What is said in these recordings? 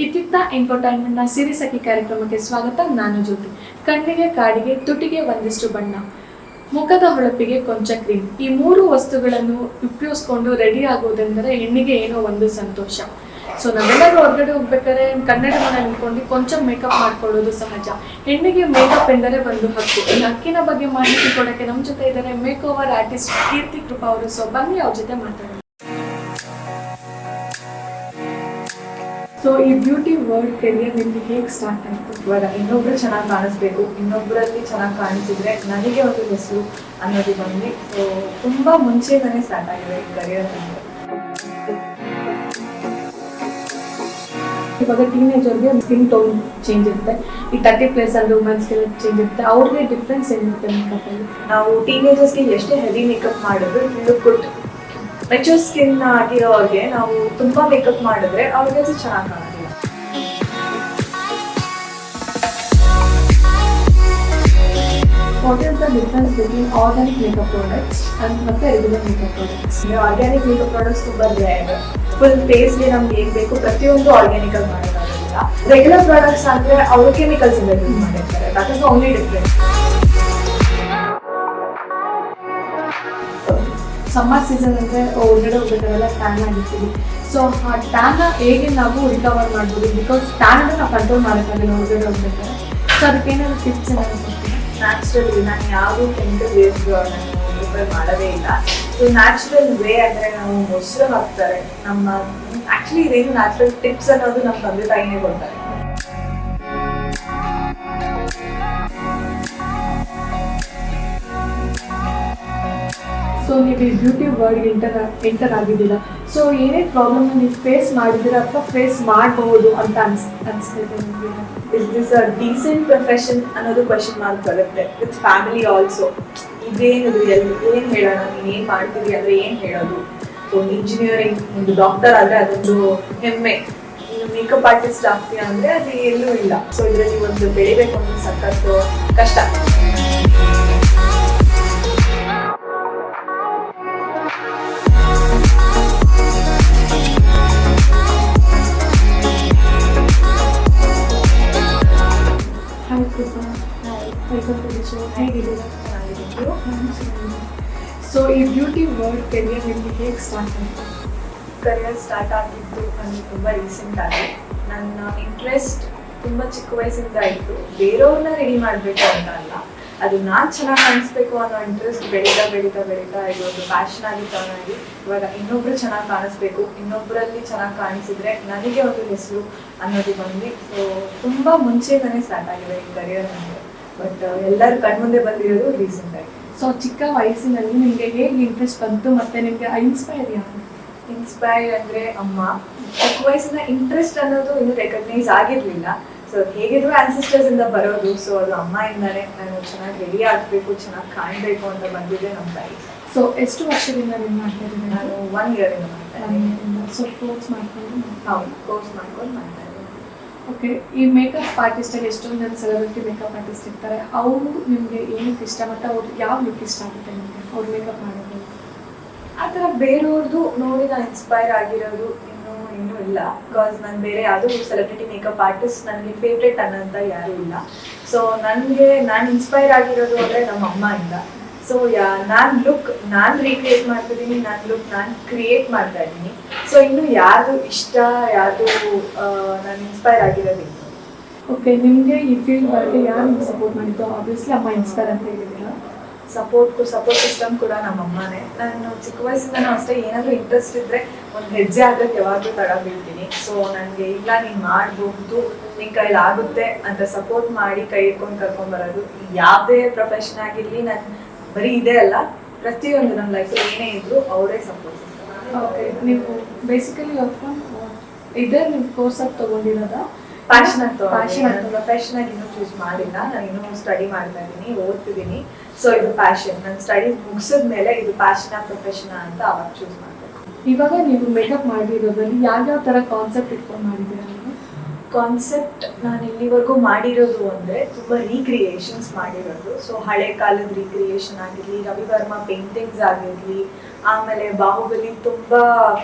ಇತ್ತಿತ್ತ ಎಂಟರ್ಟೈನ್ಮೆಂಟ್ನ ಸಿರಿಸಖಿ ಕಾರ್ಯಕ್ರಮಕ್ಕೆ ಸ್ವಾಗತ. ನಾನು ಜ್ಯೋತಿ. ಕಣ್ಣಿಗೆ, ಕಾಡಿಗೆ, ತುಟಿಗೆ ಒಂದಿಷ್ಟು ಬಣ್ಣ, ಮುಖದ ಹೊಳಪಿಗೆ ಕೊಂಚ ಕ್ರೀಮ್, ಈ ಮೂರು ವಸ್ತುಗಳನ್ನು ಉಪಯೋಗಿಸ್ಕೊಂಡು ರೆಡಿ ಆಗುವುದೆಂದರೆ ಹೆಣ್ಣಿಗೆ ಏನೋ ಒಂದು ಸಂತೋಷ. ಸೊ ನಾವೆಲ್ಲರೂ ಹೊರಗಡೆ ಹೋಗ್ಬೇಕಾದ್ರೆ ಕನ್ನಡ ಮನೆ ನಿಂತ್ಕೊಂಡು ಕೊಂಚ ಮೇಕಪ್ ಮಾಡ್ಕೊಳ್ಳೋದು ಸಹಜ. ಹೆಣ್ಣಿಗೆ ಮೇಕಪ್ ಎಂದರೆ ಒಂದು ಹಕ್ಕು. ಈ ಹಕ್ಕಿನ ಬಗ್ಗೆ ಮಾಹಿತಿ ಕೊಡೋಕ್ಕೆ ನಮ್ಮ ಜೊತೆ ಇದ್ದಾರೆ ಮೇಕ್ ಓವರ್ ಆರ್ಟಿಸ್ಟ್ ಕೀರ್ತಿ ಕೃಪಾ ಅವರು. ಸೊ ಬನ್ನಿ ಅವ್ರ ಜೊತೆ ಮಾತಾಡೋಣ. ಸೊ ಈ ಬ್ಯೂಟಿ ವರ್ಲ್ಡ್ ಕೆರಿಯರ್ ನಿಮಗೆ ಹೇಗೆ ಸ್ಟಾರ್ಟ್ ಆಯಿತು? ಇವಾಗ ಇನ್ನೊಬ್ರು ಚೆನ್ನಾಗಿ ಕಾಣಿಸ್ಬೇಕು, ಇನ್ನೊಬ್ಬರಲ್ಲಿ ಚೆನ್ನಾಗಿ ಕಾಣಿಸಿದ್ರೆ ನನಗೆ ಒಂದು ಹೆಸರು ಅನ್ನೋದು ಬಂದು ಸೊ ತುಂಬ ಮುಂಚೆನೇ ಸ್ಟಾರ್ಟ್ ಆಗಿದೆ ಈ ಕರಿಯರ್ ಅಂದರೆ. ಇವಾಗ ಟೀನೇಜರ್ಗೆ ಸ್ಕಿನ್ ಟೋನ್ ಚೇಂಜ್ ಇರುತ್ತೆ, ಈ 30+ ಅಲ್ಲಿ ವುಮೆನ್ಸ್ಗೆಲ್ಲ ಚೇಂಜ್ ಇರುತ್ತೆ. ಅವ್ರಿಗೆ ಡಿಫ್ರೆನ್ಸ್ ಏನಿರುತ್ತೆ ಮೇಕಪ್ಪಲ್ಲಿ? ನಾವು ಟೀನೇಜರ್ಸ್ಗೆ ಎಷ್ಟೇ ಹೆವಿ ಮೇಕಪ್ ಮಾಡಿದ್ರು ಫುಲ್ ಗುಡ್ ಮೆಚೂರ್ ಸ್ಕಿನ್ ಆಗಿರೋರಿಗೆ ನಾವು ತುಂಬ ಮೇಕಪ್ ಮಾಡಿದ್ರೆ ಅವ್ರಿಗೆ ಅದು ಚೆನ್ನಾಗಿ ಕಾಣೋದಿಲ್ಲ. What is the difference between organic makeup products and ಮತ್ತೆ regular makeup products? Organic makeup products ತುಂಬ ರೇರ್. ಫುಲ್ ಫೇಸ್ಗೆ ನಮ್ಗೆ ಏನು ಬೇಕು ಪ್ರತಿಯೊಂದು ಆರ್ಗ್ಯಾನಿಕ್ ಆಗಿ ಮಾಡೋಕ್ಕಾಗೋದಿಲ್ಲ. ರೆಗ್ಯುಲರ್ ಪ್ರಾಡಕ್ಟ್ಸ್ ಅಂದರೆ ಅವರು ಕೆಮಿಕಲ್ಸ್ ಇಂದ ಯೂಸ್ ಮಾಡಿರ್ತಾರೆ. That is only difference. Summer season ಅಂದರೆ ಹೊರಗಡೆ ಹೋಗ್ಬೇಕಾದ್ರೆ ಟ್ಯಾನ್ ಆಗಿರ್ತೀವಿ. ಸೊ ಆ ಟ್ಯಾನ್ನ ಹೇಗೆ ನಾವು ರಿಕವರ್ ಮಾಡ್ಬೋದು? ಬಿಕಾಸ್ ಟ್ಯಾನ್ ಅಂದರೆ ನಾವು ಕಂಟ್ರೋಲ್ ಮಾಡೋಕ್ಕಾಗಲ್ಲ ಹೊರಗಡೆ ಹೋಗ್ಬೇಕಾದ್ರೆ. ಸೊ ಅದಕ್ಕೆ ಏನಾದ್ರು ಟಿಪ್ಸ್ ಏನಾದ್ರು ಕೊಡ್ತೀವಿ? ನ್ಯಾಚುರಲಿ ನಾನು ಯಾವುದೂ ಕೆಮಿಕಲ್ ಬೇಸ್ ನಾನು ಪ್ರಿಫರ್ ಮಾಡೋದೇ ಇಲ್ಲ. ಸೊ ನ್ಯಾಚುರಲ್ ವೇ ಅಂದರೆ ನಾವು ಮೊಸರು ಹಾಕ್ತಾರೆ. ನಮ್ಮ ಆ್ಯಕ್ಚುಲಿ ಇದೇನು ನ್ಯಾಚುರಲ್ ಟಿಪ್ಸ್ ಅನ್ನೋದು ನಮ್ಮ ತಂದೆ ತಾಯಿನೇ ಕೊಡ್ತಾರೆ. ಸೊ ನೀವು ಈ ಬ್ಯೂಟಿ ವರ್ಲ್ಡ್ಗೆ ಎಂಟರ್ ಆಗಿದ್ದೀರಾ. ಸೊ ಏನೇ ಪ್ರಾಬ್ಲಮ್ನ ನೀವು ಫೇಸ್ ಮಾಡಿದ್ದೀರಾ ಅಥವಾ ಫೇಸ್ ಮಾಡಬಹುದು ಅಂತ ಅನಿಸ್ತಿದೆ ನಿಮಗೆ? Is this a decent profession ಅನ್ನೋದು ಕ್ವೆಶನ್ ಮಾರ್ಕ್ ಬರುತ್ತೆ ವಿತ್ ಫ್ಯಾಮಿಲಿ ಆಲ್ಸೋ. ಇದೇನಿದು ಏನು ಹೇಳೋಣ, ನೀನು ಏನು ಮಾಡ್ತೀವಿ ಅಂದರೆ ಏನು ಹೇಳೋದು? ಸೊ ಇಂಜಿನಿಯರಿಂಗ್, ಒಂದು ಡಾಕ್ಟರ್ ಆದರೆ ಅದೊಂದು ಹೆಮ್ಮೆ. ನೀನು ಮೇಕಪ್ ಆರ್ಟಿಸ್ಟ್ ಆಗ್ತೀಯಾ ಅಂದರೆ ಅದು ಎಲ್ಲೂ ಇಲ್ಲ. ಸೊ ಇದರಲ್ಲಿ ಒಂದು ಬೆಳಿಬೇಕು ಅಂದ್ರೆ ಸಖತ್ತು ಕಷ್ಟ. ಸೊ ಈ ಬ್ಯೂಟಿ ವರ್ಲ್ಡ್ ಕೆರಿಯರ್ ನಿಮಗೆ ಹೇಗೆ ಸ್ಟಾರ್ಟ್ ಆಯಿತು? ಕರಿಯರ್ ಸ್ಟಾರ್ಟ್ ಆಗಿದ್ದು ನನಗೆ ತುಂಬ ರೀಸೆಂಟ್ ಆಗಿ. ನನ್ನ ಇಂಟ್ರೆಸ್ಟ್ ತುಂಬ ಚಿಕ್ಕ ವಯಸ್ಸಿಂದ ಇತ್ತು. ಬೇರೆಯವ್ರನ್ನ ರೆಡಿ ಮಾಡಬೇಕು ಅಂತ ಅಲ್ಲ, ಅದು ನಾನು ಚೆನ್ನಾಗಿ ಕಾಣಿಸ್ಬೇಕು ಅನ್ನೋ ಇಂಟ್ರೆಸ್ಟ್ ಬೆಳೀತಾ ಬೆಳೀತಾ ಬೆಳೀತಾ ಇದೊಂದು ಪ್ಯಾಷನ್ ಆಗಿ ತಗೊಂಡಾಗಿ ಇವಾಗ ಇನ್ನೊಬ್ರು ಚೆನ್ನಾಗಿ ಕಾಣಿಸ್ಬೇಕು, ಇನ್ನೊಬ್ಬರಲ್ಲಿ ಚೆನ್ನಾಗಿ ಕಾಣಿಸಿದ್ರೆ ನನಗೆ ಒಂದು ಹೆಸರು ಅನ್ನೋದು ಬಂದು ಸೊ ತುಂಬ ಮುಂಚೆನೇ ಸ್ಟಾರ್ಟ್ ಆಗಿದೆ ಈ ಕರಿಯರ್ ಅಂದರೆ. ಬಟ್ ಎಲ್ಲರೂ ಕಣ್ಮುಂದೆ ಬಂದಿರೋದು ರೀಸೆಂಟ್ ಆಗಿ. ಸೊ ಚಿಕ್ಕ ವಯಸ್ಸಿನಲ್ಲಿ ನಿಮಗೆ ಹೇಗೆ ಇಂಟ್ರೆಸ್ಟ್ ಬಂತು ಮತ್ತು ನಿಮಗೆ ಇನ್ಸ್ಪೈರ್ ಯಾರು? ಇನ್ಸ್ಪೈರ್ ಅಂದರೆ ಅಮ್ಮ. ಚಿಕ್ಕ ವಯಸ್ಸಿನ ಇಂಟ್ರೆಸ್ಟ್ ಅನ್ನೋದು ಇನ್ನೂ ರೆಕಗ್ನೈಸ್ ಆಗಿರಲಿಲ್ಲ. ಸೊ ಹೇಗಿದ್ರು ಆನ್ಸಿಸ್ಟರ್ಸ್ ಇಂದ ಬರೋದು. ಸೊ ಅದು ಅಮ್ಮಯಿಂದಾನೆ ನಾನು ಚೆನ್ನಾಗಿ ರೆಡಿ ಆಗಬೇಕು, ಚೆನ್ನಾಗಿ ಕಾಣಬೇಕು ಅಂತ ಬಂದಿದ್ದೆ ನಮ್ಮ ತಾಯಿ. ಸೊ ಎಷ್ಟು ವರ್ಷದಿಂದ ನೀವು ಮಾಡ್ತಾ ಇದ್ದೀರಿ? ನಾನು 1 ಇಯರಿಂದ ಮಾಡ್ತಾ ಇದ್ದೀನಿ. ಸೊ ಕೋರ್ಸ್ ಮಾಡ್ಕೊಂಡು? ಹೌದು, ಕೋರ್ಸ್ ಮಾಡ್ಕೊಂಡು ಮಾಡ್ತಾ ಇದ್ದೀನಿ. ಓಕೆ. ಈ ಮೇಕಪ್ ಆರ್ಟಿಸ್ಟಲ್ಲಿ ಎಷ್ಟೊಂದು ಜನ ಸೆಲೆಬ್ರಿಟಿ ಮೇಕಪ್ ಆರ್ಟಿಸ್ಟ್ ಇರ್ತಾರೆ. ಅವರು ನಿಮಗೆ ಏನಕ್ಕೆ ಇಷ್ಟ ಮತ್ತು ಅವ್ರು ಯಾವ ಲುಕ್ ಇಷ್ಟ ಆಗುತ್ತೆ ನಿಮಗೆ ಅವ್ರು ಮೇಕಪ್ ಮಾಡೋದು? ಆ ಥರ ಬೇರೆಯವ್ರದ್ದು ನೋಡಿ ನಾನು ಇನ್ಸ್ಪೈರ್ ಆಗಿರೋದು ಇನ್ನೂ ಇಲ್ಲ. ಬಿಕಾಸ್ ನಾನು ಬೇರೆ ಯಾವುದೋ ಸೆಲೆಬ್ರಿಟಿ ಮೇಕಪ್ ಆರ್ಟಿಸ್ಟ್ ನನಗೆ ಫೇವ್ರೇಟ್ ಅನ್ನೋಂಥ ಯಾರೂ ಇಲ್ಲ. ಸೊ ನಾನು ಇನ್ಸ್ಪೈರ್ ಆಗಿರೋದು ಅಂದರೆ ನಮ್ಮ ಅಮ್ಮಯಿಂದ. ಸೊ ನಾನು ರೀಕ್ರಿಯೇಟ್ ಮಾಡ್ತಿದ್ದೀನಿ, ನನ್ನ ಲುಕ್ ನಾನು ಕ್ರಿಯೇಟ್ ಮಾಡ್ತಾ ಇದ್ದೀನಿ. ಸೊ ಇನ್ನು ಯಾರ್ದು ಇಷ್ಟ, ಯಾರ್ದು ನಾನು ಇನ್ಸ್ಪೈರ್ ಆಗಿರೋದಿಲ್ಲ. ಓಕೆ. ನಿಮಗೆ ಈ ಫೀಲ್ಡ್ ಬರೋಕ್ಕೆ ಯಾರು ನಿಮ್ಗೆ ಸಪೋರ್ಟ್ ಮಾಡಿದ್ದು? ಆಬ್ವಿಯಸ್ಲಿ ಅಮ್ಮ ಇನ್ಸ್ಪೈರ್ ಅಂತ ಹೇಳಿದ್ದೀರಾ. ಸಪೋರ್ಟ್ ಸಿಸ್ಟಮ್ ಕೂಡ ನಮ್ಮ ಅಮ್ಮನೇ. ನಾನು ಚಿಕ್ಕ ವಯಸ್ಸಿಂದನೂ ಅಷ್ಟೇ ಏನಾದರೂ ಇಂಟ್ರೆಸ್ಟ್ ಇದ್ದರೆ ಒಂದು ಹೆಜ್ಜೆ ಆಗೋಕ್ಕೆ ಯಾವಾಗಲೂ ತಡ ಬೀಳ್ತೀನಿ. ಸೊ ನನಗೆ ಇಲ್ಲ ನೀನು ಮಾಡಬಹುದು, ನಿನ್ನ ಕೈಲಿ ಆಗುತ್ತೆ ಅಂತ ಸಪೋರ್ಟ್ ಮಾಡಿ ಕೈ ಇಟ್ಕೊಂಡು ಕರ್ಕೊಂಡ್ಬರೋದು. ಯಾವುದೇ ಪ್ರೊಫೆಷನ್ ಆಗಿರಲಿ, ನಾನು ಬರೀ ಇದೇ ಅಲ್ಲ, ಪ್ರತಿಯೊಂದು ನಮ್ಮ ಲೈಫಲ್ಲಿ ಏನೇ ಇದ್ದರೂ ಅವರೇ ಸಪೋರ್ಟ್ ಸಿಗ್ತಾರೆ. ಓಕೆ. ನೀವು ಬೇಸಿಕಲಿ ಇದೇ ನೀವು ಕೋರ್ಸಾಗಿ ತೊಗೊಂಡಿರೋದಾ? ಪ್ಯಾಷನ್ ಪ್ರೊಫೆಷನ್ ಆಗಿ ಇನ್ನೂ ಚೂಸ್ ಮಾಡಿಲ್ಲ. ನಾನು ಇನ್ನೂ ಸ್ಟಡಿ ಮಾಡ್ತಾ ಇದ್ದೀನಿ, ಓದ್ತಿದ್ದೀನಿ. ಸೊ ಇದು ಪ್ಯಾಷನ್. ನನ್ನ ಸ್ಟಡೀಸ್ ಮುಗಿಸಿದ ಮೇಲೆ ಇದು ಪ್ಯಾಷನಾ ಪ್ರೊಫೆಷನಾ ಅಂತ ಅವಾಗ ಚೂಸ್ ಮಾಡಬೇಕು. ಇವಾಗ ನೀವು ಮೇಕಪ್ ಮಾಡಿರೋದ್ರಲ್ಲಿ ಯಾವ್ಯಾವ ಥರ ಕಾನ್ಸೆಪ್ಟ್ ಇಟ್ಕೊಂಡು ಮಾಡಿದ್ದೀರಾ ನೀವು? ಕಾನ್ಸೆಪ್ಟ್ ನಾನು ಇಲ್ಲಿವರೆಗೂ ಮಾಡಿರೋದು ಅಂದರೆ ತುಂಬ ರೀಕ್ರಿಯೇಷನ್ಸ್ ಮಾಡಿರೋದು. ಸೊ ಹಳೆ ಕಾಲದ ರೀಕ್ರಿಯೇಷನ್ ಆಗಿರಲಿ, ರವಿವರ್ಮ ಪೇಂಟಿಂಗ್ಸ್ ಆಗಿರಲಿ, ಆಮೇಲೆ ಬಾಹುಬಲಿ ತುಂಬ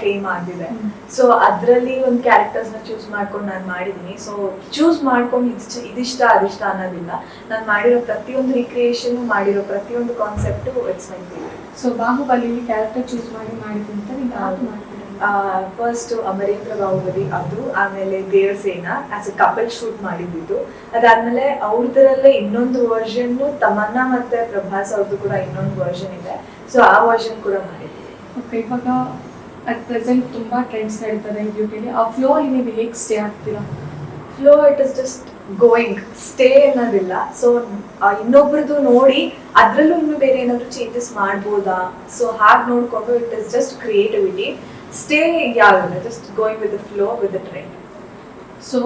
ಫೇಮ್ ಆಗಿದೆ. ಸೊ ಅದರಲ್ಲಿ ಒಂದು ಕ್ಯಾರೆಕ್ಟರ್ಸ್ನ ಚೂಸ್ ಮಾಡ್ಕೊಂಡು ನಾನು ಮಾಡಿದ್ದೀನಿ. ಸೊ ಚೂಸ್ ಮಾಡ್ಕೊಂಡು ಇದಿಷ್ಟ ಅದಿಷ್ಟ ಅನ್ನೋದಿಲ್ಲ. ನಾನು ಮಾಡಿರೋ ಪ್ರತಿಯೊಂದು ರೀಕ್ರಿಯೇಷನ್, ಮಾಡಿರೋ ಪ್ರತಿಯೊಂದು concept it's my favourite. So Baahubali character choose ಮಾಡಿದ್ದೀನಿ ಅಂತ ನೀವು ಯಾವ್ದು ಮಾಡ್ತೀರಾ? ಫಸ್ಟ್ ಅಮರೇಂದ್ರ ಬಾಹುಬಲಿ ಅದು, ಆಮೇಲೆ Devasena as A couple shoot ಮಾಡಿದ್ದು. ಅದಾದ್ಮೇಲೆ ಅವ್ರದ್ರಲ್ಲೇ ಇನ್ನೊಂದು ವರ್ಷನ್, ತಮನ್ನಾ ಮತ್ತೆ ಪ್ರಭಾಸ್ ಅವ್ರದ್ದು ಕೂಡ ಇನ್ನೊಂದು ವರ್ಷನ್ ಇದೆ. ಸೊ ಆ ವರ್ಷನ್ ಕೂಡ ಮಾಡಿದ್ವಿ. ಓಕೆ, ಇವಾಗ ಅಟ್ ಪ್ರೆಸೆಂಟ್ ತುಂಬ ಟ್ರೆಂಡ್ಸ್ ನಡೀತದೆ ಯೂಟ್ಯೂಬಲ್ಲಿ. ಆ ಫ್ಲೋ ಅಲ್ಲಿ ನೀವು ಹೇಗೆ ಸ್ಟೇ ಆಗ್ತೀರಾ? Flow it is just going, stay ಅನ್ನೋದಿಲ್ಲ. ಸೊ ಇನ್ನೊಬ್ರದ್ದು ನೋಡಿ ಅದ್ರಲ್ಲೂ ಇನ್ನೂ ಬೇರೆ ಏನಾದ್ರು ಚೇಂಜಸ್ ಮಾಡ್ಬೋದಾ, ಸೊ ಹಾಗೆ ನೋಡ್ಕೊಂಡು it is just creativity. Stay ಯಾವಿಲ್ಲ, just going with the flow, with the trend. So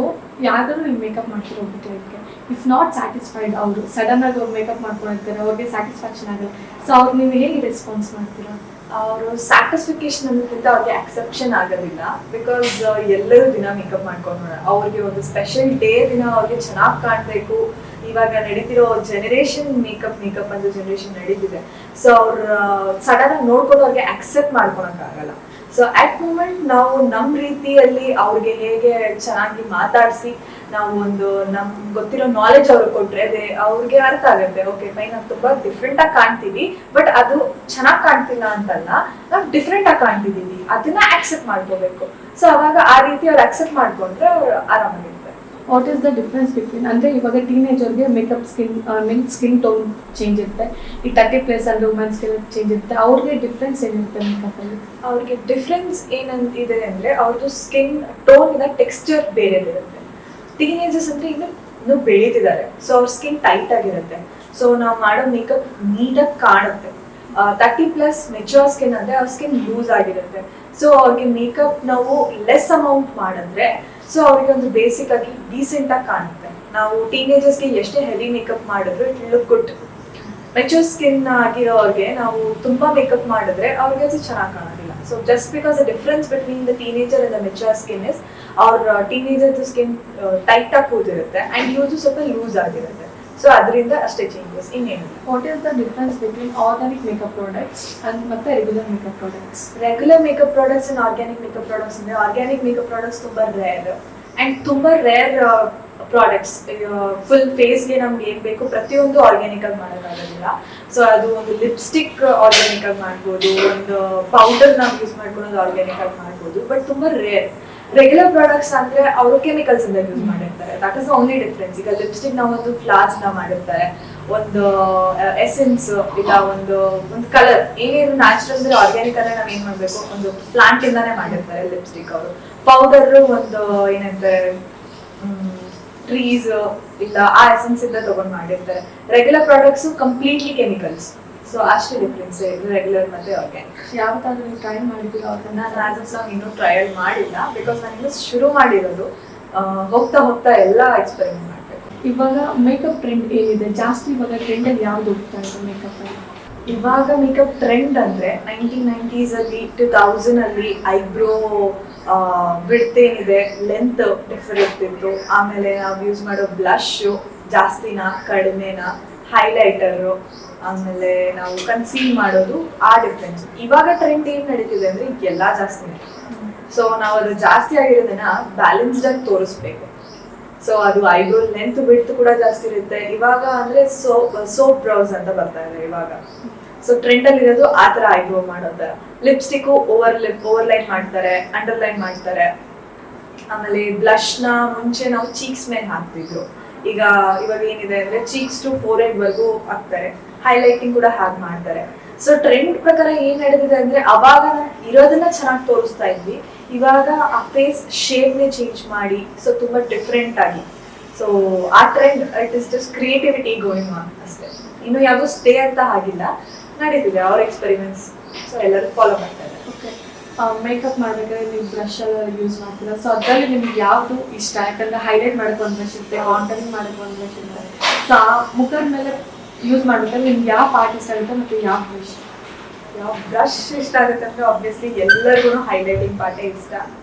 ಯಾವ್ದಾದ್ರು ನೀವು ಮೇಕಪ್ ಮಾಡ್ತೀರೋ ಕ್ಲೈಂಟ್ಗೆ, ಇಫ್ ನಾಟ್ ಸ್ಯಾಟಿಸ್ಫೈಡ್, ಅವರು ಸಡನ್ ಆಗಿ ಅವ್ರು ಮೇಕಪ್ ಮಾಡ್ಕೊಂಡಿರ್ತಾರೆ, ಅವ್ರಿಗೆ ಸ್ಯಾಟಿಸ್ಫ್ಯಾಕ್ಷನ್ ಆಗಲ್ಲ, ಸೊ ಅವ್ರು ನೀವು ಹೇಗೆ ರೆಸ್ಪಾನ್ಸ್ ಮಾಡ್ತೀರಾ? ಅವರು ಸ್ಯಾಟಿಸ್ಫಿಕೇಶನ್ ಅನ್ನೋದಕ್ಕಿಂತ ಅವ್ರಿಗೆ ಅಕ್ಸೆಪ್ಷನ್ ಆಗೋದಿಲ್ಲ. ಬಿಕಾಸ್ ಎಲ್ಲರೂ ದಿನ ಮೇಕಪ್ ಮಾಡ್ಕೊಂಡು ಅವ್ರಿಗೆ ಒಂದು ಸ್ಪೆಷಲ್ ಡೇ ದಿನ ಅವ್ರಿಗೆ ಚೆನ್ನಾಗಿ ಕಾಣಬೇಕು. ಇವಾಗ ನಡೀತಿರೋ ಜನರೇಷನ್ ಮೇಕಪ್ ಅಂತ ಜನರೇಷನ್ ನಡೀತಿದೆ. ಸೊ ಅವ್ರ ಸಡನ್ ಆಗಿ ನೋಡ್ಕೊಂಡು ಅವ್ರಿಗೆ ಅಕ್ಸೆಪ್ಟ್ ಮಾಡ್ಕೊಳಕ್ಕಾಗಲ್ಲ. ಸೊ ಅಟ್ ಮೂಮೆಂಟ್ ನಾವು ನಮ್ಮ ರೀತಿಯಲ್ಲಿ ಅವ್ರಿಗೆ ಹೇಗೆ ಚೆನ್ನಾಗಿ ಮಾತಾಡಿಸಿ ನಾವು ಒಂದು ನಮ್ಗೆ ಗೊತ್ತಿರೋ ನಾಲೆಜ್ ಅವ್ರಿಗೆ ಕೊಟ್ರೆ ಅದೇ ಅವ್ರಿಗೆ ಅರ್ಥ ಆಗುತ್ತೆ. ಓಕೆ ಫೈನ್, ನಾವು ತುಂಬಾ ಡಿಫ್ರೆಂಟ್ ಆಗಿ ಕಾಣ್ತೀವಿ, ಬಟ್ ಅದು ಚೆನ್ನಾಗಿ ಕಾಣ್ತಿಲ್ಲ ಅಂತಲ್ಲ, ನಾವು ಡಿಫ್ರೆಂಟ್ ಆಗಿ ಕಾಣ್ತಿದೀವಿ, ಅದನ್ನ ಆಕ್ಸೆಪ್ಟ್ ಮಾಡ್ಕೋಬೇಕು. ಸೊ ಅವಾಗ ಆ ರೀತಿ ಅವ್ರು ಅಕ್ಸೆಪ್ಟ್ ಮಾಡ್ಕೊಂಡ್ರೆ ಅವ್ರು ಆರಾಮಾಗಿರ್ತಾರೆ. What is the difference between, ಅಂದರೆ ಇವಾಗ ಟೀನೇಜರ್ಗೆ ಮೇಕಪ್ ಸ್ಕಿನ್ ಟೋನ್ ಚೇಂಜ್ ಇರುತ್ತೆ, ಈ 30+ ಅಂದರೆ ವುಮೆನ್ಸ್ಗೆಲ್ಲ ಚೇಂಜ್ ಇರುತ್ತೆ, ಅವ್ರಿಗೆ ಡಿಫ್ರೆನ್ಸ್ ಏನಿರುತ್ತೆ ಮೇಕಪ್ಪಲ್ಲಿ? ಅವ್ರಿಗೆ ಡಿಫ್ರೆನ್ಸ್ ಏನಂತಿದೆ ಅಂದರೆ ಅವ್ರದ್ದು ಸ್ಕಿನ್ ಟೋನ್ ಇಂದ ಟೆಕ್ಸ್ಚರ್ ಬೇರೆ ಇರುತ್ತೆ. ಟೀನೇಜರ್ಸ್ ಅಂದರೆ ಇನ್ನೂ ಬೆಳೀತಿದ್ದಾರೆ, ಸೊ ಅವ್ರ ಸ್ಕಿನ್ ಟೈಟ್ ಆಗಿರುತ್ತೆ. ಸೊ ನಾವು ಮಾಡೋ ಮೇಕಪ್ ನೀಟಾಗಿ ಕಾಣುತ್ತೆ. 30+ ಮೆಚೂರ್ ಸ್ಕಿನ್ ಅಂದರೆ ಅವ್ರ ಸ್ಕಿನ್ ಲೂಸ್ ಆಗಿರುತ್ತೆ. ಸೊ ಅವ್ರಿಗೆ ಮೇಕಪ್ ನಾವು ಲೆಸ್ ಅಮೌಂಟ್ ಮಾಡಿದ್ರೆ ಸೊ ಅವ್ರಿಗೆ ಒಂದು ಬೇಸಿಕ್ ಆಗಿ ಡೀಸೆಂಟ್ ಆಗಿ ಕಾಣುತ್ತೆ. ನಾವು ಟೀನೇಜರ್ಸ್ಗೆ ಎಷ್ಟೇ ಹೆವಿ ಮೇಕಪ್ ಮಾಡಿದ್ರು it look good. Mature skin ಆಗಿರೋರಿಗೆ ನಾವು ತುಂಬಾ ಮೇಕಪ್ ಮಾಡಿದ್ರೆ ಅವ್ರಿಗೆ ಅದು ಚೆನ್ನಾಗಿ ಕಾಣೋದಿಲ್ಲ. So just because the difference between the teenager and the mature skin is ಅವ್ರ ಟೀನೇಜರ್ ಸ್ಕಿನ್ ಟೈಟ್ ಆಗಿ ಕೂದಿರುತ್ತೆ ಅಂಡ್ ಇವ್ರದ್ದು ಸ್ವಲ್ಪ ಲೂಸ್ ಆಗಿರುತ್ತೆ. ಸೊ ಅದರಿಂದ ಅಷ್ಟೇ ಚೇಂಜಸ್, ಇನ್ನೇನಿಲ್ಲ. What is the difference between organic makeup products and ಮತ್ತೆ regular makeup products? Regular makeup products and organic makeup products ಅಂದರೆ ಆರ್ಗ್ಯಾನಿಕ್ ಮೇಕಪ್ ಪ್ರಾಡಕ್ಟ್ಸ್ ತುಂಬ ರೇರ್ ಅಂಡ್ ತುಂಬ ರೇರ್ ಪ್ರಾಡಕ್ಟ್ಸ್. ಫುಲ್ ಫೇಸ್ಗೆ ನಮ್ಗೆ ಏನು ಬೇಕು ಪ್ರತಿಯೊಂದು ಆರ್ಗ್ಯಾನಿಕ್ ಆಗಿ ಮಾಡೋಕ್ಕಾಗೋದಿಲ್ಲ. ಸೊ ಅದು ಒಂದು ಲಿಪ್ಸ್ಟಿಕ್ ಆರ್ಗ್ಯಾನಿಕ್ ಆಗಿ ಮಾಡ್ಬೋದು, ಒಂದು ಪೌಡರ್ ನಾವು ಯೂಸ್ ಮಾಡ್ಕೊಳ್ಳೋದು ಆರ್ಗ್ಯಾನಿಕ್ ಆಗಿ ಮಾಡ್ಬೋದು, ಬಟ್ ತುಂಬ ರೇರ್. ರೆಗ್ಯುಲರ್ ಪ್ರಾಡಕ್ಟ್ಸ್ ಅಂದ್ರೆ ಅವರು ಕೆಮಿಕಲ್ಸ್ ಇಂದ ಯೂಸ್ ಮಾಡಿರ್ತಾರೆ. That is only difference. ಈಗ ಲಿಪ್ಸ್ಟಿಕ್ ನಾವು ಒಂದು ಫ್ಲಾಸ್ ನ ಮಾಡಿರ್ತಾರೆ, ಒಂದು ಎಸೆನ್ಸ್ ಇಲ್ಲ ಒಂದು ಕಲರ್, ಏನೇನು ನ್ಯಾಚುರಲ್ ಅಂದ್ರೆ ಆರ್ಗ್ಯಾನಿಕ್ ಅಂದ್ರೆ ನಾವ್ ಏನ್ ಮಾಡ್ಬೇಕು, ಒಂದು ಪ್ಲಾಂಟ್ ಇಂದಾನೆ ಮಾಡಿರ್ತಾರೆ ಲಿಪ್ಸ್ಟಿಕ್. ಅವರು ಪೌಡರ್ ಒಂದು ಏನಂತಾರೆ ಟ್ರೀಸ್ ಇಲ್ಲ ಆ ಎಸೆನ್ಸ್ ಇಂದ ತಗೊಂಡ್ ಮಾಡಿರ್ತಾರೆ. Regular products completely chemicals. So ಅಷ್ಟು ಡಿಫ್ರೆನ್ಸ್ ರೆಗ್ಯುಲರ್ ಮತ್ತೆ ಆರ್ಗ್ಯಾನಿಕ್. ಯಾವತ್ತಾದ್ರೂ ನೀವು ಟ್ರೈ ಮಾಡಿದ್ದೀರಾ ಅವ್ರನ್ನ? ನಾನು ಆಸ್ ಆಫ್ ನಾವು ಇನ್ನೂ ಟ್ರಯಲ್ ಮಾಡಿಲ್ಲ, ಬಿಕಾಸ್ ನಾನು ಇನ್ನೂ ಶುರು ಮಾಡಿರೋದು. ಹೋಗ್ತಾ ಹೋಗ್ತಾ ಎಲ್ಲ ಎಕ್ಸ್ಪೆರಿಮೆಂಟ್ ಮಾಡಬೇಕು. ಇವಾಗ ಮೇಕಪ್ ಟ್ರೆಂಡ್ ಏನಿದೆ ಜಾಸ್ತಿ, ಇವಾಗ ಟ್ರೆಂಡಲ್ಲಿ ಯಾವ್ದು ಹೋಗ್ತಾ ಇದೆ ಮೇಕಪ್ಪಲ್ಲಿ? ಇವಾಗ ಮೇಕಪ್ ಟ್ರೆಂಡ್ ಅಂದ್ರೆ 1990s ಅಲ್ಲಿ 2000 ಅಲ್ಲಿ ಐಬ್ರೋ ಬಿಡ್ತ್ ಏನಿದೆ, ಲೆಂತ್ ಡಿಫರೆಂಟ್ ಇತ್ತು. ಆಮೇಲೆ ನಾವು ಯೂಸ್ ಮಾಡೋ ಬ್ಲಶ್ ಜಾಸ್ತಿನಾ ಕಡಿಮೆನಾ, ಹೈಲೈಟರು, ಆಮೇಲೆ ನಾವು ಕನ್ಸೀಲ್ ಮಾಡೋದು, ಆ ಡಿಫ್ರೆನ್ಸ್. ಇವಾಗ ಟ್ರೆಂಡ್ ಏನ್ ನಡೀತಿದೆ ಅಂದ್ರೆ ಎಲ್ಲ ಜಾಸ್ತಿನೇ. ಸೊ ನಾವು ಅದು ಜಾಸ್ತಿ ಆಗಿರೋದನ್ನ ಬ್ಯಾಲೆನ್ಸ್ಡ್ ಆಗಿ ತೋರಿಸ್ಬೇಕು. ಸೊ ಅದು ಐಬ್ರೋ ಲೆಂತ್ ಬಿಡ್ತು ಕೂಡ ಜಾಸ್ತಿ ಇರುತ್ತೆ. ಇವಾಗ ಅಂದ್ರೆ ಸೋಪ್ ಬ್ರೌಸ್ ಅಂತ ಬರ್ತಾ ಇದೆ ಇವಾಗ. ಸೊ ಟ್ರೆಂಡ್ ಅಲ್ಲಿ ಇರೋದು ಆ ತರ ಐಬ್ರೋ ಮಾಡೋ ತರ. ಲಿಪ್ಸ್ಟಿಕ್ ಓವರ್ಲೈನ್ ಮಾಡ್ತಾರೆ, ಅಂಡರ್ಲೈನ್ ಮಾಡ್ತಾರೆ. ಆಮೇಲೆ ಬ್ಲಶ್ ನ ಮುಂಚೆ ನಾವು ಚೀಕ್ಸ್ ಮೇಲೆ ಹಾಕ್ತಿದ್ರು. ಇವಾಗ ಏನಿದೆ ಅಂದ್ರೆ ಚೀಕ್ಸ್ ಟು ಫೋರ್ಹೆಡ್ ವರ್ಗೂ ಹಾಕ್ತಾರೆ, ಹೈಲೈಟಿಂಗ್ ಕೂಡ ಹಾಗೆ ಮಾಡ್ತಾರೆ. ಸೊ ಟ್ರೆಂಡ್ ಪ್ರಕಾರ ಏನ್ ನಡೆದಿದೆ ಅಂದ್ರೆ ಅವಾಗ ಇರೋದನ್ನ ಚೆನ್ನಾಗಿ ತೋರಿಸ್ತಾ ಇದ್ವಿ, ಇವಾಗ ಆ ಫೇಸ್ ಶೇಪ್ನೇ ಚೇಂಜ್ ಮಾಡಿ ಸೊ ತುಂಬಾ ಡಿಫ್ರೆಂಟ್ ಆಗಿ. ಸೊ ಆ trend it is just creativity going on ಅಷ್ಟೇ. ಇನ್ನು ಯಾವುದು ಸ್ಟೇ ಅಂತ ಆಗಿಲ್ಲ, ನಡೀತಿದೆ ಅವ್ರ ಎಕ್ಸ್ಪೆರಿಮೆಂಟ್ಸ್. ಸೊ ಎಲ್ಲರೂ ಫಾಲೋ ಮಾಡ್ತಾ ಇದ್ದಾರೆ. ಓಕೆ, ಮೇಕಪ್ ಮಾಡ್ಬೇಕಾದ್ರೆ ನೀವು ಬ್ರಷ್ ಎಲ್ಲ ಯೂಸ್ ಮಾಡ್ತೀರಾ, ಸೊ ಅದರಲ್ಲಿ ನಿಮ್ಗೆ ಯಾವುದು ಇಷ್ಟ? ಯಾಕಂದ್ರೆ ಹೈಲೈಟ್ ಮಾಡೋಕೆ ಒಂದು ಬ್ರಷ್ ಇರುತ್ತೆ, ಕಾಂಟರಿಂಗ್ ಮಾಡೋಕೆ ಒಂದು ಬ್ರಷ್ ಇರುತ್ತೆ. ಸೊ ಆ ಮುಖದ ಮೇಲೆ ಯೂಸ್ ಮಾಡ್ಬೇಕಾದ್ರೆ ನಿಮ್ಗೆ ಯಾವ ಪಾರ್ಟ್ ಇಷ್ಟ ಆಗುತ್ತೆ ಮತ್ತು ಯಾವ ಬ್ರಷ್? ಯಾವ ಬ್ರಷ್ ಇಷ್ಟ ಆಗುತ್ತೆ ಅಂದ್ರೆ ಆಬ್ವಿಯಸ್ಲಿ ಎಲ್ಲರಿಗೂ ಹೈಲೈಟಿಂಗ್ ಪಾರ್ಟೇ ಇಷ್ಟ,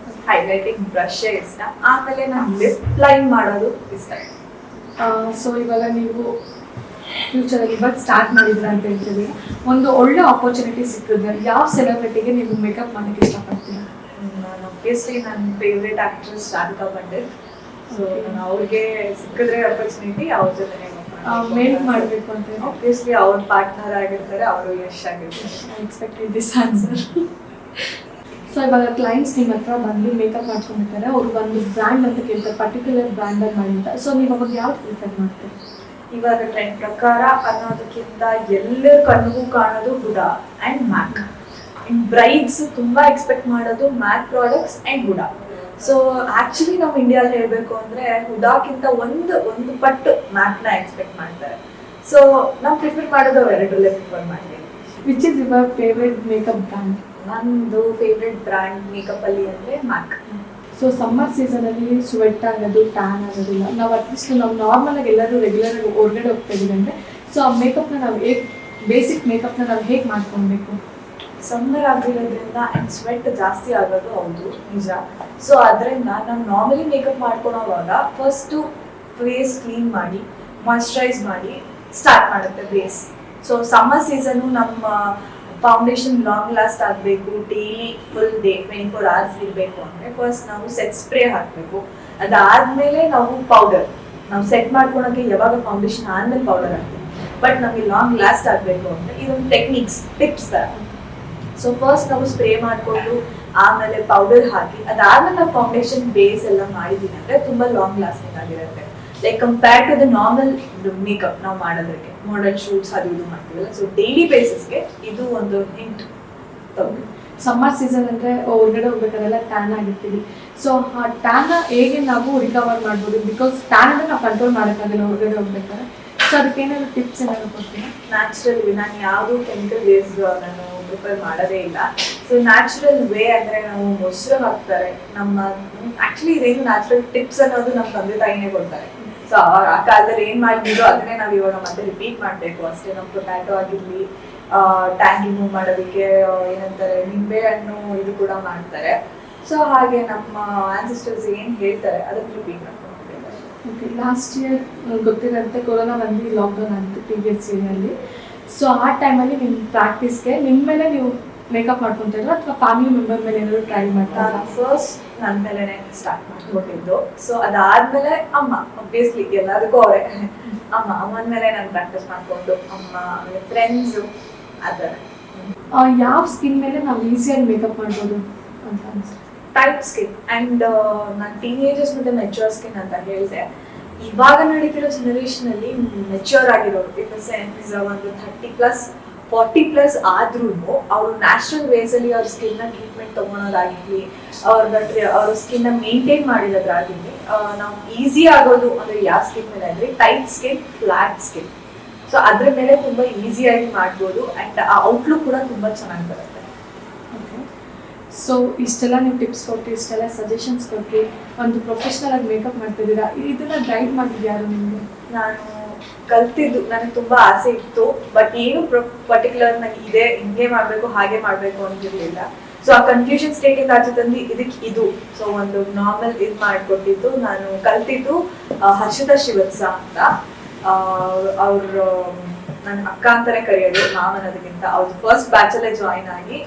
ಹೈಲೈಟಿಂಗ್ ಬ್ರಷೇ ಇಷ್ಟ. ಆಮೇಲೆ ನಾನು ಲಿಪ್ ಲೈನ್ ಮಾಡೋದು ಇಷ್ಟ. ಸೊ ಇವಾಗ ನೀವು ಫ್ಯೂಚರಲ್ಲಿ ಇವಾಗ ಸ್ಟಾರ್ಟ್ ಮಾಡಿದ್ರ ಅಂತ ಹೇಳ್ತೀವಿ, ಒಂದು ಒಳ್ಳೆ ಆಪರ್ಚುನಿಟಿ ಸಿಕ್ಕಿದ್ರೆ ಯಾವ ಸೆಲೆಬ್ರಿಟಿಗೆ ನೀವು ಮೇಕಪ್ ಮಾಡೋಕ್ಕೆ ಇಷ್ಟಪಡ್ತೀರಾ? ನಾನು ಆಬ್ವಿಯಸ್ಲಿ ನನ್ನ favourite actress Radhika Pandit. So ನಾನು ಅವ್ರಿಗೆ ಸಿಕ್ಕಿದ್ರೆ ಆಪರ್ಚುನಿಟಿ ಅವ್ರ ಜೊತೆ ಮೇಕ್ ಮಾಡಬೇಕು ಅಂತ ಆಬ್ವಿಯಸ್ಲಿ ಅವ್ರ ಪಾರ್ಟ್ನರ್ ಆಗಿರ್ತಾರೆ, ಅವರು ಯಶ್ ಆಗಿರ್ತಾರೆ. I expected this answer. So ಇವಾಗ ಕ್ಲೈಂಟ್ಸ್ ನಿಮ್ಮ ಹತ್ರ ಬಂದು ಮೇಕಪ್ ಮಾಡ್ಕೊಂಡಿರ್ತಾರೆ, ಅವರು ಒಂದು ಬ್ರ್ಯಾಂಡ್ ಅಂತ ಕೇಳ್ತಾರೆ, ಪರ್ಟಿಕ್ಯುಲರ್ ಬ್ರ್ಯಾಂಡಲ್ಲಿ ಮಾಡಿರ್ತಾರೆ. ಸೊ ನೀವು ಅವಾಗ ಯಾವ್ದು ಪ್ರಿಫರ್ ಮಾಡ್ತೀರಿ? ಇವಾಗ ಟ್ರೆಂಡ್ ಪ್ರಕಾರ ಅನ್ನೋದಕ್ಕಿಂತ ಎಲ್ಲರ ಕಣ್ಣಿಗೂ ಕಾಣೋದು Huda and MAC. In brides ತುಂಬಾ ಎಕ್ಸ್ಪೆಕ್ಟ್ ಮಾಡೋದು MAC products and Huda. So actually ನಾವು ಇಂಡಿಯಾದಲ್ಲಿ ಹೇಳಬೇಕು ಅಂದ್ರೆ ಹುಡಾಕ್ಕಿಂತ ಒಂದು ಪಟ್ಟು ಮ್ಯಾಕ್ನ ಎಕ್ಸ್ಪೆಕ್ಟ್ ಮಾಡ್ತಾರೆ. ಸೊ ನಾವು ಪ್ರಿಫರ್ ಮಾಡೋದು ಅವೆರಡರಲ್ಲೇ ಪ್ರಿಫರ್ ಮಾಡ್ತೀವಿ. Which is your favourite makeup brand? ನಂದು ಫೇವ್ರೆಟ್ ಬ್ರ್ಯಾಂಡ್ ಮೇಕಪ್ ಅಲ್ಲಿ ಅಂದ್ರೆ ಮ್ಯಾಕ್. ಸೊ ಸಮ್ಮರ್ ಸೀಸನಲ್ಲಿ ಸ್ವೆಟ್ ಆಗೋದು, ಟ್ಯಾನ್ ಆಗೋದಿಲ್ಲ. ನಾವು ಅಟ್ಲೀಸ್ಟ್ ನಾವು ನಾರ್ಮಲಾಗಿ ಎಲ್ಲರೂ ರೆಗ್ಯುಲರಾಗಿ ಹೊರಗಡೆ ಹೋಗ್ತಾ ಇದೀವಿ ಅಂದರೆ ಸೊ ಆ ಮೇಕಪ್ನ ನಾವು ಹೇಗೆ, ಬೇಸಿಕ್ ಮೇಕಪ್ನ ನಾವು ಹೇಗೆ ಮಾಡ್ಕೊಳ್ಬೇಕು? ಸಮ್ಮರ್ ಆಗಿರೋದ್ರಿಂದ ಆ್ಯಂಡ್ ಸ್ವೆಟ್ ಜಾಸ್ತಿ ಆಗೋದು ಹೌದು ನಿಜ. ಸೊ ಅದರಿಂದ ನಾವು ನಾರ್ಮಲಿ ಮೇಕಪ್ ಮಾಡ್ಕೊಳೋವಾಗ ಫಸ್ಟು ಫೇಸ್ ಕ್ಲೀನ್ ಮಾಡಿ ಮಾಯ್ಶ್ಚರೈಸ್ ಮಾಡಿ ಸ್ಟಾರ್ಟ್ ಮಾಡುತ್ತೆ ಬೇಸ್. ಸೊ ಸಮ್ಮರ್ ಸೀಸನು ನಮ್ಮ ಫೌಂಡೇಶನ್ ಲಾಂಗ್ ಲಾಸ್ಟ್ ಆಗಬೇಕು, ಡೈಲಿ ಫುಲ್ ಡೇ 24 hours ಇರಬೇಕು ಅಂದರೆ ಫಸ್ಟ್ ನಾವು ಸೆಟ್ ಸ್ಪ್ರೇ ಹಾಕಬೇಕು. ಅದಾದಮೇಲೆ ನಾವು ಪೌಡರ್, ನಾವು ಸೆಟ್ ಮಾಡ್ಕೊಳಕ್ಕೆ ಯಾವಾಗ ಫೌಂಡೇಶನ್ ಆದಮೇಲೆ ಪೌಡರ್ ಹಾಕ್ತೀವಿ. ಬಟ್ ನಮಗೆ ಲಾಂಗ್ ಲಾಸ್ಟ್ ಆಗಬೇಕು ಅಂದರೆ ಇದೊಂದು ಟೆಕ್ನಿಕ್ಸ್, ಟಿಪ್ಸ್ ಥರ. ಸೊ ಫಸ್ಟ್ ನಾವು ಸ್ಪ್ರೇ ಮಾಡಿಕೊಂಡು ಆಮೇಲೆ ಪೌಡರ್ ಹಾಕಿ ಅದಾದ್ಮೇಲೆ ನಾವು ಫೌಂಡೇಶನ್ ಬೇಸ್ ಎಲ್ಲ ಮಾಡಿದ್ದೀನಿ ಅಂದರೆ ತುಂಬ ಲಾಂಗ್ ಲಾಸ್ಟಿಂಗ್ ಆಗಿರುತ್ತೆ. Like compare to the normal makeup ನಾವು ಮಾಡೋದಕ್ಕೆ ಮಾಡಲ್ ಶೂಟ್ಸ್ ಅದು ಇದು ಮಾಡ್ತೀವಲ್ಲ. ಸೊ ಡೈಲಿ ಬೇಸಿಸ್ಗೆ ಇದು ಒಂದು ಹಿಂಟ್. ಸಮ್ಮರ್ ಸೀಸನ್ ಅಂದರೆ ಹೊರಗಡೆ ಹೋಗ್ಬೇಕಾದ್ರೆ ಟ್ಯಾನ್ ಆಗಿರ್ತೀವಿ. ಸೊ ಆ ಟ್ಯಾನ್ನ ಹೇಗೆ ನಾವು ರಿಕವರ್ ಮಾಡ್ಬೋದು? ಬಿಕಾಸ್ ಟ್ಯಾನ್ ಅಂದರೆ ನಾವು ಕಂಟ್ರೋಲ್ ಮಾಡೋಕ್ಕಾಗಲ್ಲ ಹೊರಗಡೆ ಹೋಗ್ಬೇಕಾದ್ರೆ. ಸೊ ಅದಕ್ಕೆ ಏನಾದ್ರು ಟಿಪ್ಸ್ ಏನಾದ್ರು ಕೊಡ್ತೀರಾ? ನ್ಯಾಚುರಲ್, ನಾನು ಯಾವುದು ಕೆಮಿಕಲ್ ಬೇಸ್ಡ್ ನಾನು ಪ್ರಿಫರ್ ಮಾಡೋದೇ ಇಲ್ಲ. ಸೊ ನ್ಯಾಚುರಲ್ ವೇ ಅಂದರೆ ನಾವು ಮೊಸರು ಹಾಕ್ತಾರೆ ನಮ್ಮ, ಆ್ಯಕ್ಚುಲಿ ಇದೇನು ನ್ಯಾಚುರಲ್ ಟಿಪ್ಸ್ ಅನ್ನೋದು ನಮ್ಮ ತಂದೆ ತಾಯಿನೇ ಕೊಡ್ತಾರೆ. ಸೊ ಆ ಕಾಲದಲ್ಲಿ ಏನು ಮಾಡಿದ್ರು ಅದನ್ನೇ ನಾವು ಇವಾಗ ಮತ್ತೆ ರಿಪೀಟ್ ಮಾಡಬೇಕು ಅಷ್ಟೇ. ನಮ್ಮ ಪೊಟ್ಯಾಟೊ ಆಗಿರಲಿ, ಟ್ಯಾನ್ ರಿಮೂವ್ ಮಾಡೋದಕ್ಕೆ ಏನಂತಾರೆ ನಿಂಬೆ ಹಣ್ಣು ಇದು ಕೂಡ ಮಾಡ್ತಾರೆ. ಸೊ ಹಾಗೆ ನಮ್ಮ ಆನ್ಸಿಸ್ಟರ್ಸ್ ಏನು ಹೇಳ್ತಾರೆ ಅದನ್ನು ರಿಪೀಟ್ ಮಾಡ್ಕೊಂಡು. ಓಕೆ, ಲಾಸ್ಟ್ ಇಯರ್ ಗೊತ್ತಿರೋಂತೆ ಕೊರೋನಾ ಬಂದು ಲಾಕ್ಡೌನ್ ಆಗಿತ್ತು ಪ್ರೀವಿಯಸ್ ಇಯರಲ್ಲಿ. ಸೊ ಆ ಟೈಮಲ್ಲಿ ನಿಮ್ಮ ಪ್ರಾಕ್ಟೀಸ್ಗೆ ನಿಮ್ಮ ಮೇಲೆ ನೀವು ಮೇಕಪ್ ಮಾಡ್ಕೊತಾ ಇದ್ರು ಅಥವಾ ಫ್ಯಾಮಿಲಿ ಮೆಂಬರ್ ಮೇಲೆ ಏನಾದ್ರು ಟ್ರೈ ಮಾಡ್ತಾ? ನಾನು ಫಸ್ಟ್ ನನ್ನ ಮೇಲೆನೆ ಸ್ಟಾರ್ಟ್ ಮಾಡ್ಕೊಟ್ಟಿದ್ದು. ಸೊ ಅದಾದ್ಮೇಲೆ ಅಮ್ಮ, ಒಬ್ವಿಯಸ್ಲಿ ಎಲ್ಲದಕ್ಕೂ ಅವರೇ ಅಮ್ಮನ ಮೇಲೆ ನಾನು ಪ್ರಾಕ್ಟೀಸ್ ಮಾಡ್ಕೊಂಡು ಅಮ್ಮ ಆಮೇಲೆ ಫ್ರೆಂಡ್ಸು ಆ ಥರ. ಯಾವ ಸ್ಕಿನ್ ಮೇಲೆ ನಾವು ಈಸಿಯಾಗಿ ಮೇಕಪ್ ಮಾಡ್ಬೋದು ಅಂತ ಅನ್ಸುತ್ತೆ? ಟೈಟ್ ಸ್ಕಿನ್ ಆ್ಯಂಡ್ ನಾನು ಟೀನೇಜರ್ಸ್ ಮತ್ತು ಮೆಚ್ಯೂರ್ ಸ್ಕಿನ್ ಅಂತ ಹೇಳಿದೆ. ಇವಾಗ ನಡೀತಿರೋ ಜನರೇಷನಲ್ಲಿ ಮೆಚ್ಯೂರ್ ಆಗಿರೋರು ಇನ್ ದ ಸೆನ್ಸ್ ಒಂದು 30+ 40+ ಆದ್ರೂ ಅವರು ನ್ಯಾಚುರಲ್ ವೇಸಲ್ಲಿ ಅವ್ರ ಸ್ಕಿನ್ನ ಟ್ರೀಟ್ಮೆಂಟ್ ತೊಗೊಳೋದಾಗಿರಲಿ, ಅವ್ರ ಸ್ಕಿನ್ನ ಮೇಂಟೈನ್ ಮಾಡಿರೋದಾಗಿರಲಿ, ನಾವು ಈಸಿ ಆಗೋದು ಅಂದರೆ ಯಾವ ಸ್ಕಿನ್ ಮೇಲೆ ಅಂದರೆ tight skin, flat skin. So ಅದ್ರ ಮೇಲೆ ತುಂಬ ಈಸಿಯಾಗಿ ಮಾಡ್ಬೋದು ಆ್ಯಂಡ್ ಆ ಔಟ್ಲುಕ್ ಕೂಡ ತುಂಬ ಚೆನ್ನಾಗಿ ಬರುತ್ತೆ. ಸೊ ಇಷ್ಟೆಲ್ಲ ನೀವು ಟಿಪ್ಸ್ ಕೊಟ್ಟು, ಇಷ್ಟೆಲ್ಲ ಸಜೆಷನ್ಸ್ ಕೊಟ್ಟು ಒಂದು ಪ್ರೊಫೆಷ್ನಲ್ ಆಗಿ ಮೇಕಪ್ ಮಾಡ್ತಿದ್ದೀರಾ, ಇದನ್ನ ಗೈಡ್ ಮಾಡಿದ್ದು ಯಾರು ನಿಮಗೆ? ನಾನು ಕಲ್ತಿದ್ದು, ನನಗೆ ತುಂಬ ಆಸೆ ಇತ್ತು, ಬಟ್ ಏನು ಪರ್ಟಿಕ್ಯುಲರ್ ನನಗೆ ಇದೆ ಹಿಂಗೆ ಮಾಡಬೇಕು ಹಾಗೆ ಮಾಡಬೇಕು ಅಂತಿರಲಿಲ್ಲ. ಸೊ ಆ ಕನ್ಫ್ಯೂಷನ್ ಸ್ಟೇಟಿಂದ ಆಚೆ ತಂದು ಇದಕ್ಕೆ ಇದು ಸೊ ಒಂದು ನಾರ್ಮಲ್ ಇದು ಮಾಡಿಕೊಟ್ಟಿದ್ದು. ನಾನು ಕಲ್ತಿದ್ದು ಹರ್ಷಿತಾ ಶ್ರೀವತ್ಸ ಅಂತ, ಅವರು ನನ್ನ ಅಕ್ಕ ಅಂತಾನೆ ಕರೆಯೋದು, ಮಾವನದಕ್ಕಿಂತ. ಅವ್ರು ಫಸ್ಟ್ ಬ್ಯಾಚಲ್ಲೇ ಜಾಯಿನ್ ಆಗಿ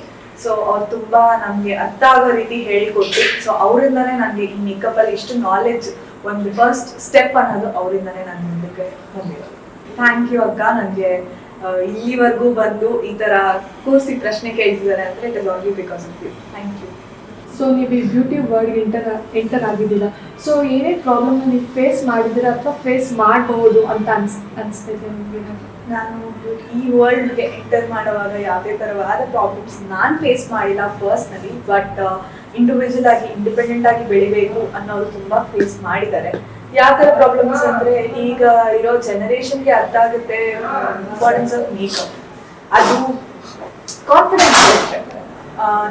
ಸೊ ಅವ್ರು ತುಂಬ ನಮಗೆ ಅರ್ಥ ಆಗೋ ರೀತಿ ಹೇಳಿಕೊಟ್ಟು, ಸೊ ಅವರಿಂದನೇ ನನಗೆ ಈ ಮೇಕಪ್ಪಲ್ಲಿ ಇಷ್ಟು ನಾಲೆಡ್ಜ್, ಒಂದು ಫಸ್ಟ್ ಸ್ಟೆಪ್ ಅನ್ನೋದು ಅವರಿಂದನೇ ನಾನು ಮುಂದಕ್ಕೆ ಬಂದಿರೋದು. ಥ್ಯಾಂಕ್ ಯು ಅಕ್ಕ, ನನಗೆ ಇಲ್ಲಿವರೆಗೂ ಬಂದು ಈ ಥರ ಕೂರಿಸಿ ಪ್ರಶ್ನೆ ಕೇಳ್ತಿದ್ದಾರೆ ಅಂದರೆ it is only because of you. Thank you. So ನೀವು ಈ ಬ್ಯೂಟಿ ವರ್ಲ್ಡ್ಗೆ ಎಂಟರ್ ಆಗಿದ್ದೀರಾ. ಸೊ ಏನೇ ಪ್ರಾಬ್ಲಮ್ನ ನೀವು ಫೇಸ್ ಮಾಡಿದ್ದೀರಾ ಅಥವಾ ಫೇಸ್ ಮಾಡಬಹುದು ಅಂತ ಅನಿಸ್ತೈತೆ ನಿಮಗೆ? ನಾನು ಈ ವರ್ಲ್ಡ್ಗೆ ಎಂಟರ್ ಮಾಡುವಾಗ ಯಾವುದೇ ಥರವಾದ ಪ್ರಾಬ್ಲಮ್ಸ್ ನಾನು ಫೇಸ್ ಮಾಡಿಲ್ಲ ಪರ್ಸ್ನಲಿ, ಬಟ್ ಇಂಡಿವಿಜುವಲ್ ಆಗಿ ಇಂಡಿಪೆಂಡೆಂಟ್ ಆಗಿ ಬೆಳಿಬೇಕು ಅನ್ನೋರು ತುಂಬ ಫೇಸ್ ಮಾಡಿದ್ದಾರೆ. ಯಾವ ಥರ ಪ್ರಾಬ್ಲಮ್ಸ್ ಅಂದರೆ, ಈಗ ಇರೋ ಜನರೇಷನ್ಗೆ ಅರ್ಥ ಆಗುತ್ತೆ ಇಂಪಾರ್ಟೆನ್ಸ್ ಆಫ್ ಮೇಕಪ್. ಅದು ಕಾನ್ಫಿಡೆನ್ಸ್ ಇರುತ್ತೆ.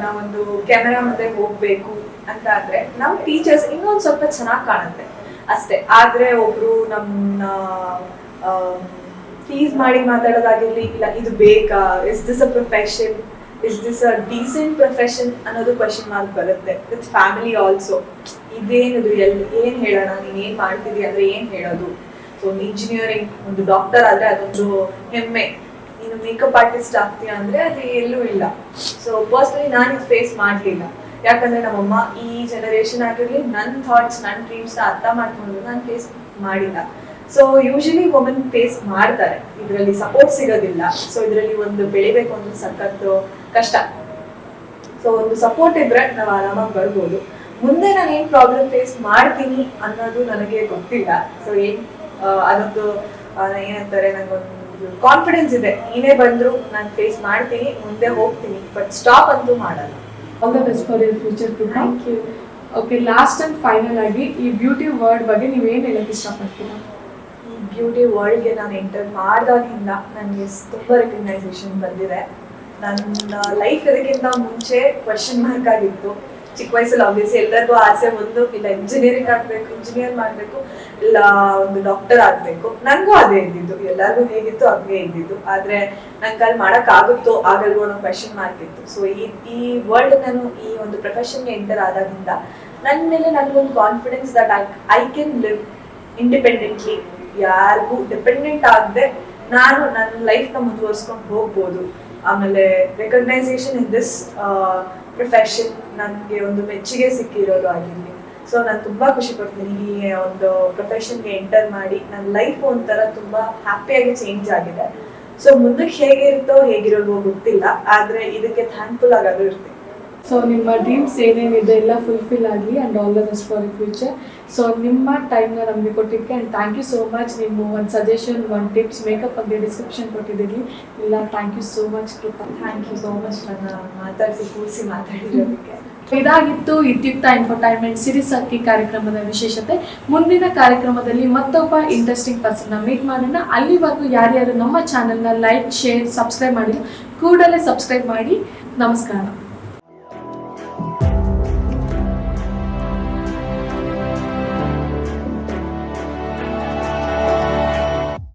ನಾವೊಂದು ಕ್ಯಾಮೆರಾ ಮುಂದೆ ಹೋಗಬೇಕು ಅಂತ ಅಂದರೆ ನಮ್ಮ ಟೀಚರ್ಸ್ ಇನ್ನೊಂದು ಸ್ವಲ್ಪ ಚೆನ್ನಾಗಿ ಕಾಣುತ್ತೆ ಅಷ್ಟೇ. ಆದರೆ ಒಬ್ಬರು ನಮ್ಮನ್ನ ಟೀಸ್ ಮಾಡಿ ಮಾತಾಡೋದಾಗಿರ್ಲಿ, ಇಲ್ಲ ಇದು ಬೇಕಾ, is this a profession, is this a decent profession ಅನ್ನೋದು ಕ್ವಶನ್ ಮಾರ್ಕ್ ಬರುತ್ತೆ ವಿತ್ ಫ್ಯಾಮಿಲಿ ಆಲ್ಸೋ. ಇದೇನಿದು ಏನ್ ಹೇಳೋಣ, ನೀನ್ ಏನ್ ಮಾಡ್ತಿದ್ದಿ ಅಂದ್ರೆ ಏನ್ ಹೇಳೋದು. ಸೊ ಒಂದು ಇಂಜಿನಿಯರಿಂಗ್, ಒಂದು ಡಾಕ್ಟರ್ ಆದ್ರೆ ಅದೊಂದು ಹೆಮ್ಮೆ. ನೀನು ಮೇಕಪ್ ಆರ್ಟಿಸ್ಟ್ ಆಗ್ತೀಯ ಅಂದ್ರೆ ಅದು ಎಲ್ಲೂ ಇಲ್ಲ. ಸೊ ಪರ್ಸ್ನಲಿ ನಾನು ಇದು ಫೇಸ್ ಮಾಡ್ಲಿಲ್ಲ, ಯಾಕಂದ್ರೆ ನಮ್ಮಮ್ಮ ಈ ಜನರೇಷನ್ ಆಗಿರ್ಲಿ ನನ್ನ ಥಾಟ್ಸ್, ನನ್ನ ಡ್ರೀಮ್ಸ್ ನ ಅರ್ಥ ಮಾಡ್ಕೊಂಡು ನಾನು ಫೇಸ್ ಮಾಡಿಲ್ಲ. ಸೊ ಯೂಶಲಿ ವುಮೆನ್ ಫೇಸ್ ಮಾಡ್ತಾರೆ, ಇದರಲ್ಲಿ ಸಪೋರ್ಟ್ ಸಿಗೋದಿಲ್ಲ. ಸೊ ಇದರಲ್ಲಿ ಒಂದು ಬೆಳಿಬೇಕು ಅಂದ್ರೆ ಸಖತ್ತು ಕಷ್ಟ. ಸೊ ಒಂದು ಸಪೋರ್ಟ್ ಇದ್ರೆ ನಾವು ಆರಾಮಾಗಿ ಬರ್ಬೋದು. ಮುಂದೆ ನಾನು ಏನ್ ಪ್ರಾಬ್ಲಮ್ ಫೇಸ್ ಮಾಡ್ತೀನಿ ಅನ್ನೋದು ನನಗೆ ಗೊತ್ತಿಲ್ಲ. ಸೊ ಅದೊಂದು ಏನಂತಾರೆ, ನಂಗೊಂದು ಕಾನ್ಫಿಡೆನ್ಸ್ ಇದೆ, ಏನೇ ಬಂದ್ರು ನಾನು ಫೇಸ್ ಮಾಡ್ತೀನಿ, ಮುಂದೆ ಹೋಗ್ತೀನಿ, ಬಟ್ ಸ್ಟಾಪ್ ಅಂತೂ ಮಾಡಲ್ಲ. All the best for your future. Thank you. Okay, last and final ಆಗಿ ಈ ಬ್ಯೂಟಿ ವರ್ಡ್ ಬಗ್ಗೆ ನೀವು ಏನು ಹೇಳಕ್ಕೆ ಇಷ್ಟಪಡ್ತೀರಾ? ಈ ಬ್ಯೂಟಿ ವರ್ಲ್ಡ್ಗೆ ನಾನು ಎಂಟರ್ ಮಾಡಿದಾಗಿಂದ ನನಗೆ ತುಂಬ ರೆಕಗ್ನೈಸೇಷನ್ ಬಂದಿದೆ. ನನ್ನ ಲೈಫ್ ಇದಕ್ಕಿಂತ ಮುಂಚೆ ಕ್ವೆಶನ್ ಮಾರ್ಕ್ ಆಗಿತ್ತು. ಚಿಕ್ಕ ವಯಸ್ಸಲ್ಲಿ ಆಬ್ವಿಯಸ್ಲಿ ಎಲ್ಲರಿಗೂ ಆಸೆ, ಒಂದು ಇಲ್ಲ ಇಂಜಿನಿಯರಿಂಗ್ ಆಗಬೇಕು, ಇಂಜಿನಿಯರ್ ಮಾಡಬೇಕು, ಇಲ್ಲ ಒಂದು ಡಾಕ್ಟರ್ ಆಗಬೇಕು. ನನಗೂ ಅದೇ ಇದ್ದಿದ್ದು, ಎಲ್ಲರಿಗೂ ಹೇಗಿತ್ತು ಹಾಗೆ ಇದ್ದಿದ್ದು. ಆದರೆ ನಂಗೆ ಅಲ್ಲಿ ಮಾಡೋಕ್ಕಾಗುತ್ತೋ ಆಗಲ್ವೋ ಅನ್ನೋ ಕ್ವೆಶನ್ ಮಾರ್ಕ್ ಇತ್ತು. ಸೊ ಈ ವರ್ಲ್ಡ್ ನಾನು ಈ ಒಂದು ಪ್ರೊಫೆಷನ್ಗೆ ಎಂಟರ್ ಆದಾಗಿಂದ ನನ್ನ ಮೇಲೆ ನನಗೊಂದು confidence that I can live independently, ಯಾರಿಗೂ ಡಿಪೆಂಡೆಂಟ್ ಆಗದೆ ನಾನು ನನ್ನ ಲೈಫ್ನ ಮುಂದುವರ್ಸ್ಕೊಂಡು ಹೋಗ್ಬೋದು. ಆಮೇಲೆ ರೆಕಗ್ನೈಸೇಷನ್ ಇನ್ ದಿಸ್ ಪ್ರೊಫೆಷನ್ ನನಗೆ ಒಂದು ಮೆಚ್ಚುಗೆ ಸಿಕ್ಕಿರೋದು ಆಗಿರಲಿ. ಸೊ ನಾನು ತುಂಬ ಖುಷಿ ಪಡ್ತೀನಿ ಈ ಒಂದು ಪ್ರೊಫೆಷನ್ಗೆ ಎಂಟರ್ ಮಾಡಿ. ನನ್ನ ಲೈಫ್ ಒಂಥರ ತುಂಬ ಹ್ಯಾಪಿಯಾಗಿ ಚೇಂಜ್ ಆಗಿದೆ. ಸೊ ಮುಂದಕ್ಕೆ ಹೇಗಿರುತ್ತೋ ಹೇಗಿರೋಲ್ವೋ ಗೊತ್ತಿಲ್ಲ, ಆದರೆ ಇದಕ್ಕೆ ಥ್ಯಾಂಕ್ಫುಲ್ ಆಗಾದ್ರೂ ಇರ್ತೀನಿ. ಸೊ ನಿಮ್ಮ ಡ್ರೀಮ್ಸ್ ಏನೇನಿದೆ ಎಲ್ಲ ಫುಲ್ಫಿಲ್ ಆಗಲಿ and all the best for your future. So ನಿಮ್ಮ ಟೈಮ್ನ ನಮಗೆ ಕೊಟ್ಟಿದ್ದಕ್ಕೆ and thank you so much. ನೀವು ಒಂದು ಸಜೆಷನ್, ಒಂದು ಟಿಪ್ಸ್, ಮೇಕಪ್ ಬಗ್ಗೆ ಡಿಸ್ಕ್ರಿಪ್ಷನ್ ಕೊಟ್ಟಿದ್ದೀರಿ ಇಲ್ಲ, thank you so much Krupa. Thank you so much ನನ್ನ ಕೂರಿಸಿ ಮಾತಾಡಿರೋದಕ್ಕೆ. ಇದಾಗಿತ್ತು ಇತ್ಯುಕ್ತ ಇನ್ಫೋಟೈನ್ಮೆಂಟ್ ಸಿರಿಸಕ್ಕಿ ಕಾರ್ಯಕ್ರಮದ ವಿಶೇಷತೆ. ಮುಂದಿನ ಕಾರ್ಯಕ್ರಮದಲ್ಲಿ ಮತ್ತೊಬ್ಬ ಇಂಟ್ರೆಸ್ಟಿಂಗ್ ಪರ್ಸನ್ನ ಮೀಟ್ ಮಾಡೋಣ. ಅಲ್ಲಿವರೆಗೂ ಯಾರ್ಯಾರು ನಮ್ಮ ಚಾನಲ್ನ ಲೈಕ್, ಶೇರ್, ಸಬ್ಸ್ಕ್ರೈಬ್ ಮಾಡಿ ಕೂಡಲೇ ಸಬ್ಸ್ಕ್ರೈಬ್ ಮಾಡಿ. ನಮಸ್ಕಾರ.